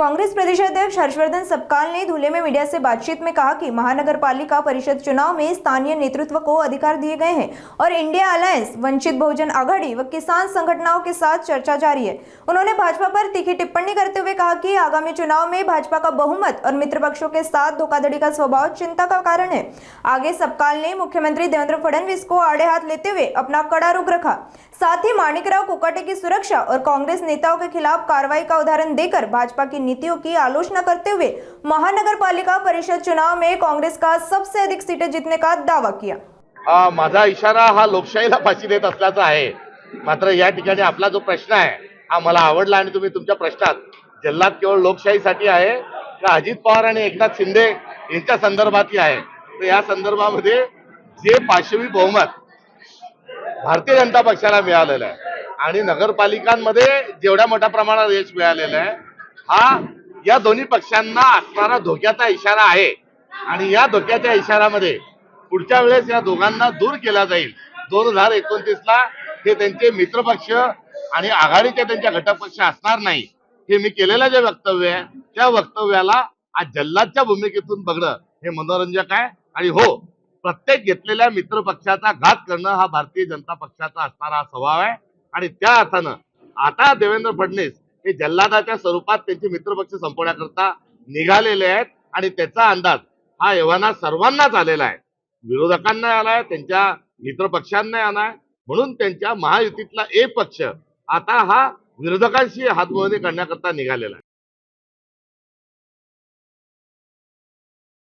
कांग्रेस प्रदेशाध्यक्ष हर्षवर्धन सपकाल ने धुले में मीडिया से बातचीत में कहा कि महानगर पालिका परिषद चुनाव में स्थानीय नेतृत्व को अधिकार दिए गए हैं और इंडिया अलायंस, वंचित बहुजन आघाड़ी व किसान संगठनों के साथ चर्चा जारी है। उन्होंने भाजपा पर तीखी टिप्पणी करते हुए कहा कि आगामी चुनाव में भाजपा का बहुमत और मित्र पक्षों के साथ धोखाधड़ी का स्वभाव चिंता का कारण है। आगे सपकाल ने मुख्यमंत्री देवेंद्र फडणवीस को आड़े हाथ लेते हुए अपना कड़ा रुख रखा। साथ ही माणिकराव कोकाटे की सुरक्षा और कांग्रेस नेताओं के खिलाफ कार्रवाई का उदाहरण देकर भाजपा की नीतियों की आलोचना करते हुए महानगर पालिका परिषद चुनाव में कांग्रेस का सबसे अधिक सीटें जीतने का दावा किया। माझा इशारा हा लोकशाहीला फाशी देत असल्याचा आहे। मात्र या ठिकाणी आपला जो प्रश्न आहे हा मला आवडला आणि तुम्ही तुमच्या प्रश्नात जल्लाद केवळ लोकशाहीसाठी आहे का अजित पवार आणि एकनाथ शिंदे यांच्या संदर्भातही आहे। तर या संदर्भामध्ये जे पाशवी बहुमत भारतीय जनता पक्षाला मिळालेलं आहे आणि नगरपालिकांमध्ये जेवढ्या मोठ्या प्रमाणात यश मिळालेलं आहे हा या दोन्ही पक्षांना असणारा धोक्याचा इशारा आहे आणि या धोक्याच्या इशाऱ्यामध्ये पुढच्या वेळेस या दोघांना दूर केला जाईल। 2029 ला हे त्यांचे मित्रपक्ष आणि आघाडीचे त्यांच्या घटक पक्ष असणार नाही हे मी केलेलं जे वक्तव्य आहे त्या वक्तव्याला आज जल्लादच्या भूमिकेतून बघणं हे मनोरंजक आहे। आणि हो, प्रत्येक घेतलेल्या मित्र पक्षाचा घात करणं हा भारतीय जनता पक्षाचा असणारा स्वभाव आहे आणि त्या अर्थानं आता देवेंद्र फडणवीस हे जल्लादाच्या स्वरूपात त्यांचे मित्रपक्ष संपवण्याकरता निघालेले आहेत आणि त्याचा अंदाज हा एव्हाना सर्वांनाच आलेला आहे। विरोधकांना आलाय, त्यांच्या मित्रपक्षांना आलाय, म्हणून त्यांच्या महायुतीतला एक पक्ष आता हा विरोधकांशी हातमिळवणी करण्याकरता निघालेला आहे।